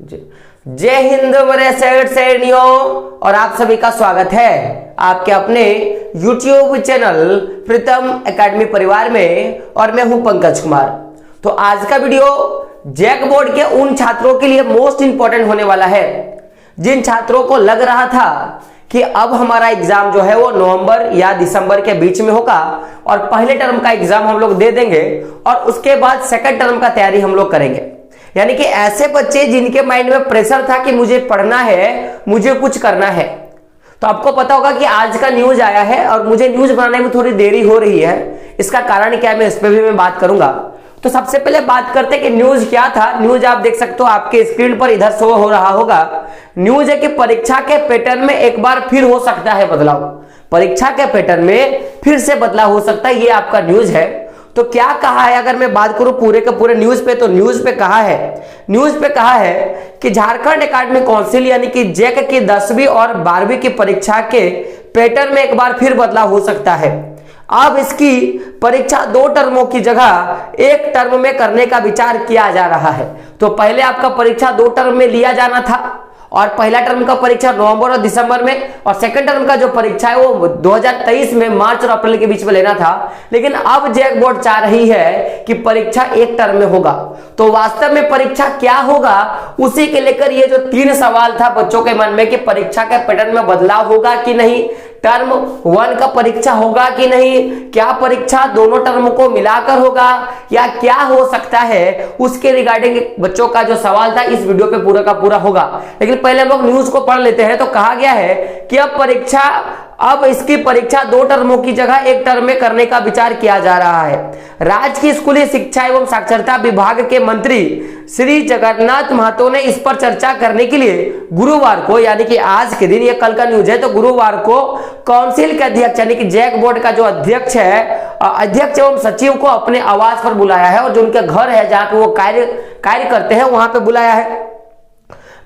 जय हिंद मेरे सैनियों, और आप सभी का स्वागत है आपके अपने YouTube चैनल प्रीतम एकेडमी परिवार में। और मैं हूं पंकज कुमार। तो आज का वीडियो जैक बोर्ड के उन छात्रों के लिए मोस्ट इंपॉर्टेंट होने वाला है जिन छात्रों को लग रहा था कि अब हमारा एग्जाम जो है वो नवंबर या दिसंबर के बीच में होगा और पहले टर्म का एग्जाम हम लोग दे देंगे और उसके बाद सेकंड टर्म का तैयारी हम लोग करेंगे। यानी कि ऐसे बच्चे जिनके माइंड में प्रेशर था कि मुझे पढ़ना है, मुझे कुछ करना है। तो आपको पता होगा कि आज का न्यूज आया है और मुझे न्यूज बनाने में थोड़ी देरी हो रही है। इसका कारण क्या है, मैं इस पर भी मैं बात करूंगा। तो सबसे पहले बात करते हैं कि न्यूज क्या था। न्यूज आप देख सकते हो, आपके स्क्रीन पर इधर शो हो रहा होगा। न्यूज है कि परीक्षा के पैटर्न में एक बार फिर हो सकता है बदलाव। परीक्षा के पैटर्न में फिर से बदलाव हो सकता है, ये आपका न्यूज है। तो क्या कहा है, अगर मैं बात करूं पूरे के पूरे न्यूज पे, तो न्यूज पे कहा है कि झारखंड एकेडमिक काउंसिल यानी कि जैक की 10वीं और 12वीं की परीक्षा के पैटर्न में एक बार फिर बदलाव हो सकता है। अब इसकी परीक्षा 2 टर्मों की जगह 1 टर्म में करने का विचार किया जा रहा है। तो पहले आपका परीक्षा 2 टर्म में लिया जाना था और पहला टर्म का परीक्षा नवंबर और दिसंबर में, और सेकंड टर्म का जो परीक्षा है वो 2023 में मार्च और अप्रैल के बीच में लेना था। लेकिन अब जैक बोर्ड चाह रही है कि परीक्षा 1 टर्म में होगा। तो वास्तव में परीक्षा क्या होगा, उसी के लेकर ये जो 3 सवाल था बच्चों के मन में कि परीक्षा के पैटर्न में बदलाव होगा कि नहीं, टर्म 1 का परीक्षा होगा कि नहीं, क्या परीक्षा दोनों टर्म को मिलाकर होगा या क्या हो सकता है, उसके रिगार्डिंग बच्चों का जो सवाल था इस वीडियो पे पूरा का पूरा होगा। लेकिन पहले हम लोग न्यूज को पढ़ लेते हैं। तो कहा गया है कि अब इसकी परीक्षा 2 टर्मों की जगह 1 टर्म में करने का विचार किया जा रहा है। राज्य की स्कूली शिक्षा एवं साक्षरता विभाग के मंत्री श्री जगन्नाथ महतो ने इस पर चर्चा करने के लिए गुरुवार को, यानी कि आज के दिन, ये कल का न्यूज है, तो गुरुवार को काउंसिल के अध्यक्ष यानी कि जैक बोर्ड का जो अध्यक्ष एवं सचिव को अपने आवास पर बुलाया है और जो उनके घर है जहां पे वो कार्य करते हैं वहां पे बुलाया है।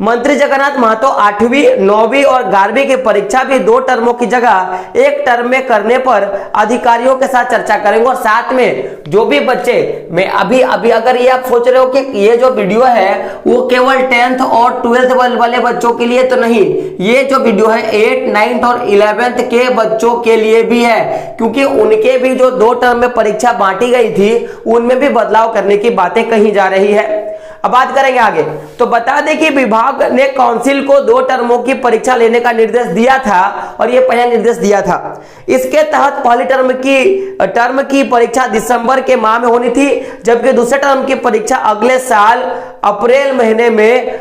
मंत्री जगन्नाथ महतो 8वीं, 9वीं और 11वीं की परीक्षा भी 2 टर्मों की जगह 1 टर्म में करने पर अधिकारियों के साथ चर्चा करेंगे। और साथ में जो भी बच्चे, मैं अभी अगर ये आप सोच रहे हो कि ये जो वीडियो है वो केवल 10th और 12th वाले बच्चों के लिए तो नहीं, ये जो वीडियो है 8th, 9th और 11th के बच्चों के लिए भी है, क्योंकि उनके भी जो 2 टर्म में परीक्षा बांटी गई थी उनमें भी बदलाव करने की बातें कही जा रही है। अब बात करेंगे आगे। तो बता दें कि विभाग ने काउंसिल को 2 टर्मों की परीक्षा लेने का निर्देश दिया था और यह पहला निर्देश दिया था। इसके तहत पहली टर्म की परीक्षा दिसंबर के माह में होनी थी, जबकि दूसरे टर्म की परीक्षा अगले साल अप्रैल महीने में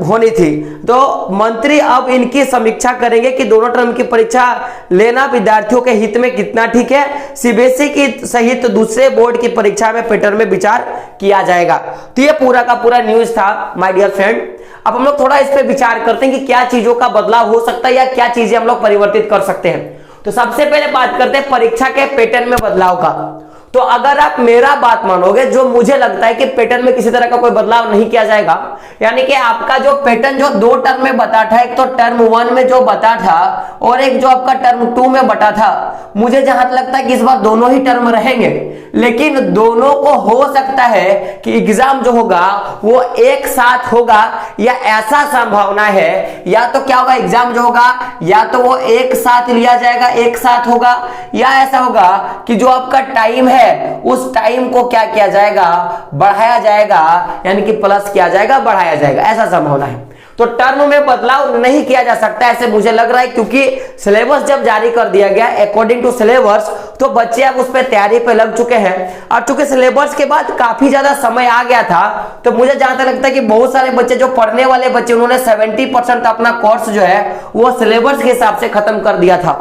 होनी थी। तो मंत्री अब इनकी समीक्षा करेंगे कि दोनों टर्म की परीक्षा लेना विद्यार्थियों के हित में कितना ठीक है। सीबीएसई की सहित दूसरे बोर्ड की परीक्षा में पैटर्न में विचार किया जाएगा। तो ये पूरा का पूरा न्यूज था माय डियर फ्रेंड। अब हम लोग थोड़ा इस पे विचार करते हैं कि क्या चीजों का बदलाव हो सकता है या क्या चीजें हम लोग परिवर्तित कर सकते हैं। तो सबसे पहले बात करते हैं परीक्षा के पैटर्न में बदलाव का। तो अगर आप मेरा बात मानोगे, जो मुझे लगता है कि पैटर्न में किसी तरह का कोई बदलाव नहीं किया जाएगा, यानी कि आपका जो पैटर्न जो 2 टर्म में बता था, एक तो टर्म 1 में जो बता था और एक जो आपका टर्म 2 में बता था, मुझे जहां लगता है कि इस बार दोनों ही टर्म रहेंगे। लेकिन दोनों को हो सकता है कि एग्जाम जो होगा वो एक साथ होगा, या ऐसा संभावना है या तो क्या होगा, एग्जाम जो होगा या तो वो एक साथ लिया जाएगा, एक साथ होगा, या ऐसा होगा कि जो आपका टाइम है उस टाइम को क्या किया जाएगा, बढ़ाया जाएगा, यानी कि प्लस किया जाएगा, बढ़ाया जाएगा, ऐसा संभावना है। तो टर्म में बदलाव नहीं किया जा सकता ऐसे मुझे लग रहा है, क्योंकि सिलेबस जब जारी कर दिया गया अकॉर्डिंग टू सिलेबस, तो बच्चे अब उस पर तैयारी पे लग चुके हैं। और चूंकि सिलेबस के बाद काफी ज्यादा समय आ गया था, तो मुझे जहां तक लगता है कि बहुत सारे बच्चे जो पढ़ने वाले बच्चे, उन्होंने 70% अपना कोर्स जो है वो सिलेबस के हिसाब से खत्म कर दिया था।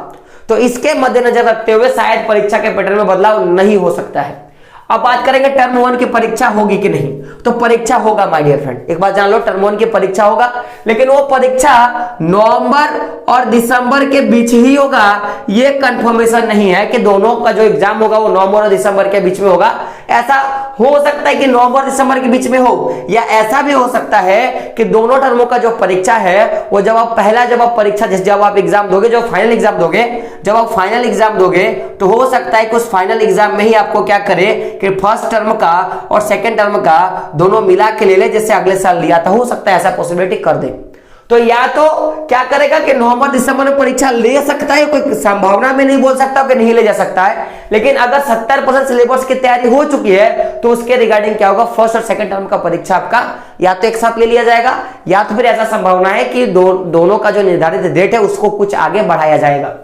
तो इसके मद्देनजर रखते हुए शायद परीक्षा के पैटर्न में बदलाव नहीं हो सकता है। अब बात करेंगे टर्म 1 की परीक्षा होगी कि नहीं। तो परीक्षा होगा माय डियर फ्रेंड, एक बात जान लो, टर्म 1 की परीक्षा होगा, लेकिन वो परीक्षा नवंबर और दिसंबर के बीच ही होगा। ये कंफर्मेशन नहीं है कि दोनों का जो एग्जाम होगा वो नवंबर और दिसंबर के बीच में होगा। ऐसा हो सकता है कि नवंबर दिसंबर के बीच में हो, या ऐसा भी हो सकता है कि दोनों टर्मों का जो परीक्षा है वो जब आप परीक्षा, जब आप एग्जाम दोगे, जब फाइनल एग्जाम दोगे, तो हो सकता है कि उस फाइनल एग्जाम में ही आपको क्या करे कि फर्स्ट टर्म का और सेकेंड टर्म का दोनों मिला के ले ले, जैसे अगले साल लिया था, हो सकता है ऐसा पॉसिबिलिटी कर दे। तो या तो क्या करेगा कि नवंबर दिसंबर में परीक्षा ले सकता है, कोई संभावना में नहीं बोल सकता कि नहीं ले जा सकता है, लेकिन अगर 70% सिलेबस की तैयारी हो चुकी है तो उसके रिगार्डिंग क्या होगा, फर्स्ट और सेकंड टर्म का परीक्षा आपका या तो एक साथ ले लिया जाएगा, या तो फिर ऐसा संभावना है कि दोनों का जो निर्धारित डेट है उसको कुछ आगे बढ़ाया जाएगा।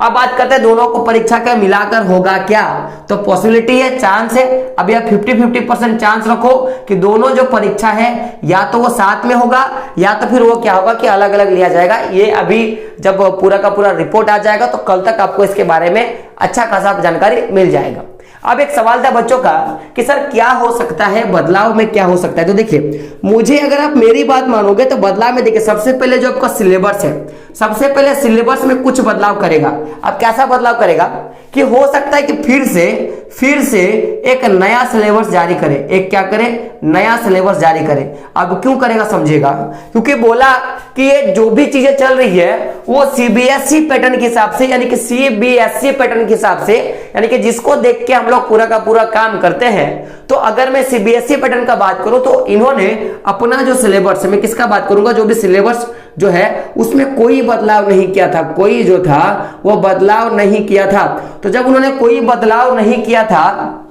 अब बात करते हैं दोनों को परीक्षा का मिलाकर होगा क्या, तो पॉसिबिलिटी है, चांस है, अभी आप 50-50% चांस रखो कि दोनों जो परीक्षा है या तो वो साथ में होगा या तो फिर वो क्या होगा कि अलग अलग लिया जाएगा। ये अभी जब पूरा का पूरा रिपोर्ट आ जाएगा तो कल तक आपको इसके बारे में अच्छा खासा जानकारी मिल जाएगा। अब एक सवाल था बच्चों का कि सर क्या हो सकता है, बदलाव में क्या हो सकता है। तो देखिए, मुझे अगर आप मेरी बात मानोगे तो बदलाव में देखिए सबसे पहले जो आपका सिलेबस है, सबसे पहले सिलेबस में कुछ बदलाव करेगा। अब कैसा बदलाव करेगा कि हो सकता है कि फिर से एक नया सिलेबस जारी करे, एक क्या करे, नया सिलेबस जारी करे। अब क्यों करेगा समझेगा, क्योंकि बोला कि ये जो भी चीजें चल रही है वो सीबीएसई पैटर्न के हिसाब से, यानी कि सीबीएसई पैटर्न के हिसाब से, यानी कि जिसको देख के हम लोग पूरा का पूरा काम करते हैं। तो अगर मैं सीबीएसई पैटर्न का बात करूं तो इन्होंने अपना जो सिलेबस, मैं किसका बात करूंगा, जो भी सिलेबस जो है उसमें कोई बदलाव नहीं किया था, कोई जो था वो बदलाव नहीं किया था। तो जब उन्होंने कोई बदलाव नहीं किया था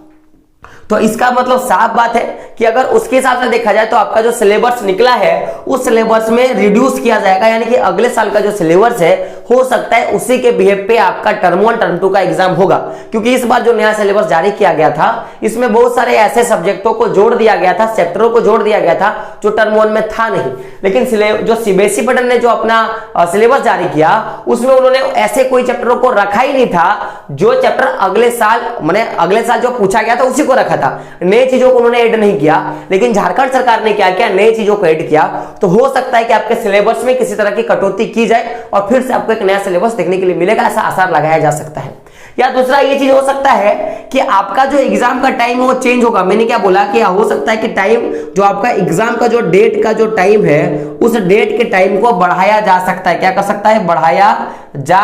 तो इसका मतलब साफ बात है कि अगर उसके हिसाब से देखा जाए तो आपका जो सिलेबस निकला है उस सिलेबस में रिड्यूस किया जाएगा, यानी कि अगले साल का जो सिलेबस है हो सकता है उसी के बिहेव पे आपका टर्म 1 टर्म 2 का एग्जाम होगा। क्योंकि इस बार जो नया सिलेबस जारी किया गया था इसमें बहुत सारे ऐसे सब्जेक्टों को जोड़ दिया गया था, चैप्टरों को जोड़ दिया गया था जो टर्म 1 में था नहीं। लेकिन जो सीबीएसई पैटर्न ने जो अपना सिलेबस जारी किया उसमें उन्होंने ऐसे कोई चैप्टरों को रखा ही नहीं था जो चैप्टर अगले साल, माने अगले साल जो पूछा गया था उसी को रखा था, नई चीजों को उन्होंने ऐड नहीं किया। लेकिन झारखंड सरकार ने क्या किया, नई चीजों को ऐड किया। तो हो सकता है कि आपके सिलेबस में किसी तरह की कटौती की जाए और फिर से आपको एक नया सिलेबस देखने के लिए मिलेगा, ऐसा आसार लगाया जा सकता है। या दूसरा ये चीज हो सकता है कि आपका जो एग्जाम का टाइम है वो चेंज होगा। मैंने क्या बोला कि हो सकता है कि टाइम जो आपका एग्जाम का जो डेट का जो टाइम है उस डेट के टाइम को बढ़ाया जा सकता है। क्या कर सकता है, बढ़ाया जा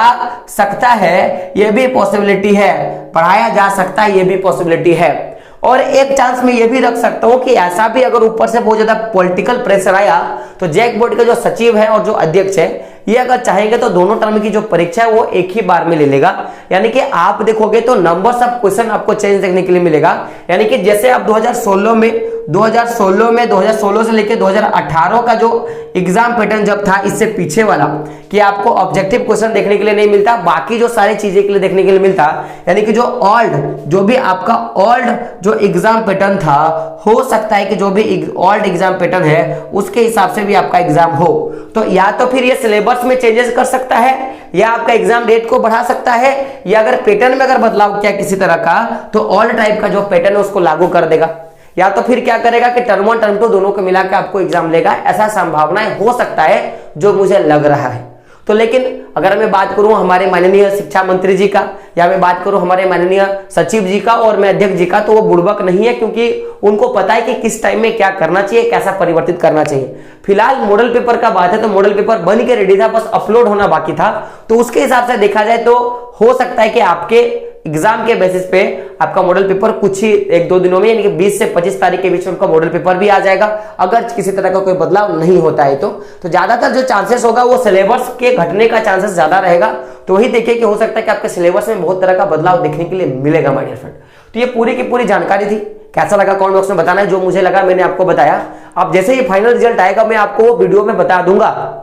सकता है, ये भी पॉसिबिलिटी है, बढ़ाया जा सकता है, ये भी पॉसिबिलिटी है। और एक चांस में ये भी रख सकता हूं कि ऐसा भी अगर ऊपर से बहुत ज्यादा पॉलिटिकल प्रेशर आया तो जैक बोर्ड के जो सचिव है और जो अध्यक्ष है ये अगर चाहेंगे तो दोनों टर्म की जो परीक्षा है वो एक ही बार में ले लेगा। यानी कि आप देखोगे तो नंबर्स ऑफ क्वेश्चन आपको चेंज देखने के लिए मिलेगा। यानी कि जैसे आप 2016 से लेकर 2018 का जो एग्जाम पैटर्न जब था इससे पीछे वाला कि आपको ऑब्जेक्टिव क्वेश्चन देखने के लिए नहीं मिलता, बाकी जो सारी चीजें के लिए देखने के लिए मिलता। यानी कि जो भी आपका ओल्ड जो एग्जाम पैटर्न था हो सकता है कि जो भी ओल्ड एग्जाम पैटर्न है उसके हिसाब से भी आपका एग्जाम हो। तो या तो फिर ये सिलेबस में चेंजेस कर सकता है या आपका एग्जाम डेट को बढ़ा सकता है, या अगर पैटर्न में अगर बदलाव किया किसी तरह का तो ओल्ड टाइप का जो पैटर्न है उसको लागू कर देगा, या तो फिर क्या करेगा कि टर्म 1 टर्म 2 दोनों को मिलाकर आपको एग्जाम लेगा। ऐसा संभावनाएं हो सकता है जो मुझे लग रहा है। तो लेकिन अगर मैं बात करूं हमारे माननीय शिक्षा मंत्री जी का या मैं बात करूं हमारे माननीय सचिव जी का और मैं अध्यक्ष जी का, तो वो बुड़बक नहीं है, क्योंकि उनको पता है कि किस टाइम में क्या करना चाहिए, कैसा परिवर्तित करना चाहिए। फिलहाल मॉडल पेपर का बात है तो मॉडल पेपर बन के रेडी था, बस अपलोड होना बाकी था। तो उसके हिसाब से देखा जाए तो हो सकता है कि आपके एग्जाम के बेसिस पे आपका मॉडल पेपर कुछ ही 1-2 दिनों में, यानी कि 20 से 25 तारीख के बीच में आपका मॉडल पेपर भी आ जाएगा, अगर किसी तरह का कोई बदलाव नहीं होता है। तो ज्यादातर जो चांसेस होगा वो सिलेबस के घटने का चांसेस ज्यादा रहेगा। तो वही देखिए कि हो सकता है कि आपके सिलेबस में बहुत तरह का बदलाव देखने के लिए मिलेगा माय डियर फ्रेंड। तो ये पूरी की पूरी जानकारी थी। कैसा लगा कमेंट बॉक्स में बताना है, जो मुझे लगा मैंने आपको बताया। अब जैसे ही फाइनल रिजल्ट आएगा मैं आपको वो वीडियो में बता दूंगा।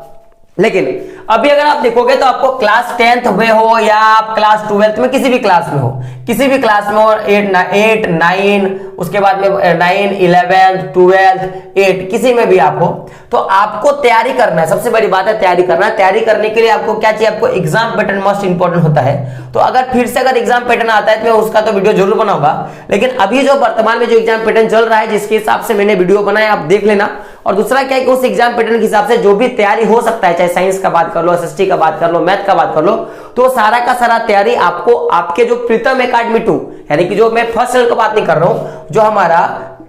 लेकिन अभी अगर आप देखोगे तो आपको क्लास 10th में हो या आप क्लास 12th में किसी भी क्लास में हो, किसी भी क्लास में हो, 8, 9 उसके बाद में 9, 11, 12, 8 किसी में भी आप हो, तो आपको तैयारी करना है। सबसे बड़ी बात है तैयारी करना है। तैयारी करने के लिए आपको क्या चाहिए, आपको एग्जाम पैटर्न मोस्ट इंपॉर्टेंट होता है। तो अगर फिर से अगर एग्जाम पैटर्न आता है तो मैं उसका तो वीडियो जरूर बनाऊंगा। लेकिन अभी जो वर्तमान में जो एग्जाम पैटर्न चल रहा है जिसके हिसाब से मैंने वीडियो बनाया आप देख लेना। और दूसरा क्या है कि उस एग्जाम पैटर्न के हिसाब से जो भी तैयारी हो सकता है, चाहे साइंस का बात कर लो, एसएसटी का बात कर लो, मैथ का बात कर लो, तो सारा का सारा तैयारी आपको आपके जो प्रीतम एकेडमी 2, यानी कि जो मैं फर्स्ट चैनल की बात नहीं कर रहा हूं, जो हमारा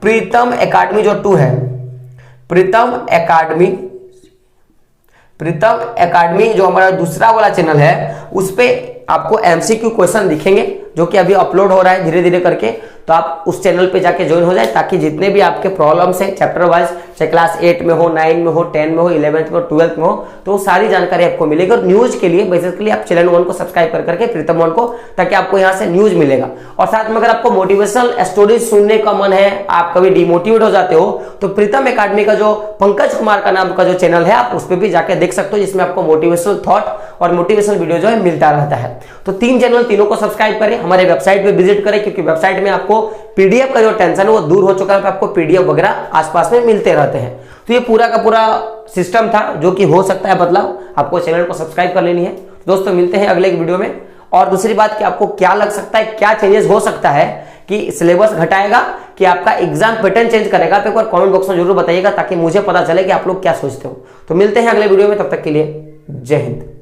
प्रीतम एकेडमी जो 2 है, प्रीतम एकेडमी जो हमारा दूसरा वाला चैनल है, उस पे आपको एमसीक्यू क्वेश्चन दिखेंगे जो कि अभी अपलोड हो रहा है धीरे धीरे करके। तो आप उस चैनल पे जाके ज्वाइन हो जाए, ताकि जितने भी आपके प्रॉब्लम्स हैं चैप्टर वाइज, चाहे क्लास 8 में हो, 9 में हो, 10 में हो, 11th में हो, 12th में हो, तो सारी जानकारी आपको मिलेगी। और न्यूज के लिए बेसिकली आप चैनल 1 को सब्सक्राइब कर करके प्रीतम 1 को, ताकि आपको यहाँ से न्यूज मिलेगा। और साथ में अगर आपको मोटिवेशनल स्टोरीज सुनने का मन है, आप कभी डिमोटिवेट हो जाते हो, तो प्रीतम एकेडमी का जो पंकज कुमार का नाम का जो चैनल है, आप उस पर भी जाके देख सकते हो, जिसमें आपको मोटिवेशनल थॉट और मोटिवेशनल वीडियो जो है मिलता रहता है। तो 3 चैनल, तीनों को सब्सक्राइब करें, हमारे वेबसाइट पे विजिट करें, क्योंकि वेबसाइट में आपको पीडीएफ का जो टेंशन है वो दूर हो चुका है, आपको पीडीएफ वगैरह आसपास में मिलते रहते हैं। तो ये पूरा का पूरा सिस्टम था, जो कि हो सकता है बदलाव, आपको चैनल को सब्सक्राइब कर लेनी है। दोस्तों मिलते हैं अगले एक वीडियो में। और दूसरी बात कि आपको क्या लग सकता है, क्या चेंजेस हो सकता है, कि सिलेबस घटाएगा कि आपका एग्जाम पैटर्न चेंज करेगा, आप एक बार कमेंट बॉक्स में जरूर बताइएगा, ताकि मुझे पता चले कि आप लोग क्या सोचते हो। तो मिलते हैं अगले वीडियो में, तब तक के लिए जय हिंद।